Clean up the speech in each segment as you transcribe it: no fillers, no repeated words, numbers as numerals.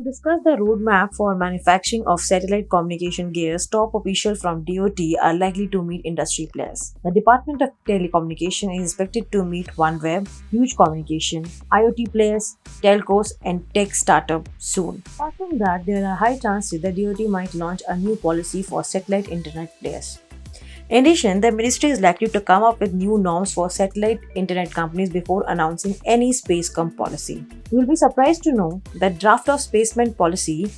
To discuss the roadmap for manufacturing of satellite communication gears, top officials from DoT are likely to meet industry players. The Department of Telecommunication is expected to meet OneWeb, Hughes Communication, IoT players, telcos, and tech startup soon. Apart from that, there are high chances that DoT might launch a new policy for satellite internet players. In addition, the ministry is likely to come up with new norms for satellite internet companies before announcing any spacecom policy. You will be surprised to know that draft of spacement policy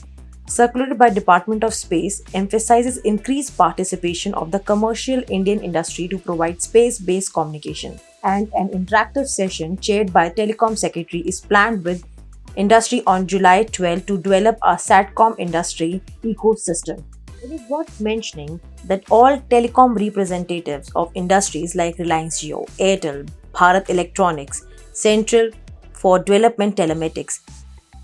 circulated by Department of Space emphasizes increased participation of the commercial Indian industry to provide space-based communication, and an interactive session chaired by Telecom Secretary is planned with industry on July 12 to develop a SATCOM industry ecosystem. It is worth mentioning that all telecom representatives of industries like Reliance Jio, Airtel, Bharat Electronics, Central for Development Telematics,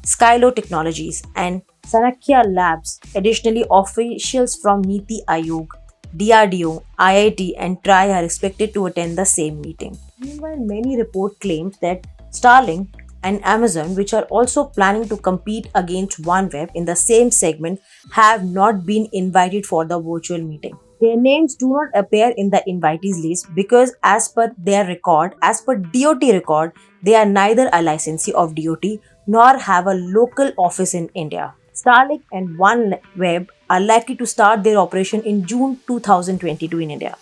Skylo Technologies, and Sankhya Labs, additionally officials from Niti Aayog, DRDO, IIT, and TRAI are expected to attend the same meeting. Meanwhile, many reports claim that Starlink and Amazon, which are also planning to compete against OneWeb in the same segment, have not been invited for the virtual meeting. Their names do not appear in the invitees list because as per DoT record, they are neither a licensee of DoT nor have a local office in India. Starlink and OneWeb are likely to start their operation in June 2022 in India.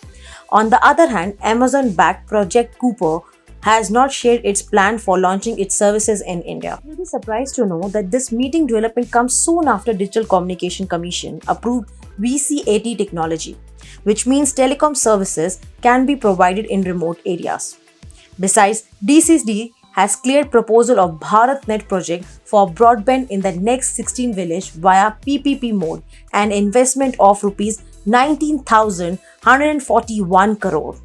On the other hand, Amazon-backed Project Cooper has not shared its plan for launching its services in India. You'll be surprised to know that this meeting development comes soon after Digital Communication Commission approved VC80 technology, which means telecom services can be provided in remote areas. Besides, DCD has cleared proposal of BharatNet project for broadband in the next 16 villages via PPP mode and investment of Rs 19,141 crore.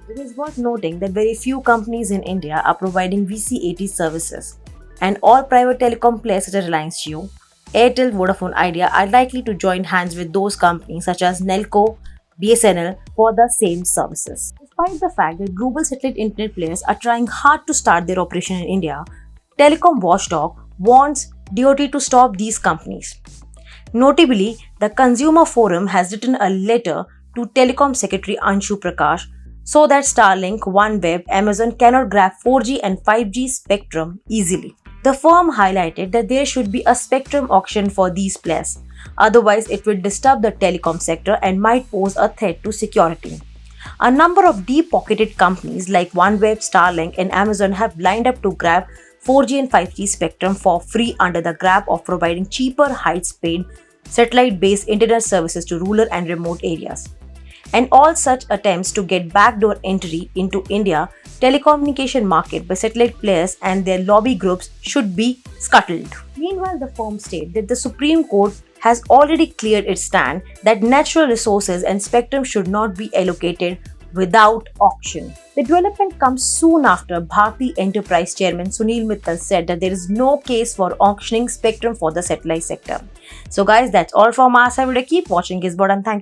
It is worth noting that very few companies in India are providing VC80 services, and all private telecom players such as Reliance Jio, Airtel, Vodafone Idea are likely to join hands with those companies such as Nelco, BSNL for the same services. Despite the fact that global satellite internet players are trying hard to start their operation in India, Telecom Watchdog wants DoT to stop these companies. Notably, the Consumer Forum has written a letter to Telecom Secretary Anshu Prakash so that Starlink, OneWeb, Amazon cannot grab 4G and 5G spectrum easily. The firm highlighted that there should be a spectrum auction for these players, otherwise it will disturb the telecom sector and might pose a threat to security. A number of deep-pocketed companies like OneWeb, Starlink, and Amazon have lined up to grab 4G and 5G spectrum for free under the grab of providing cheaper, high-speed, satellite-based internet services to rural and remote areas. And all such attempts to get backdoor entry into India telecommunication market by satellite players and their lobby groups should be scuttled. Meanwhile, the firm stated that the Supreme Court has already cleared its stand that natural resources and spectrum should not be allocated without auction. The development comes soon after Bharti Enterprise Chairman Sunil Mittal said that there is no case for auctioning spectrum for the satellite sector. So guys, that's all from our side. Keep watching Gizbot and thank you.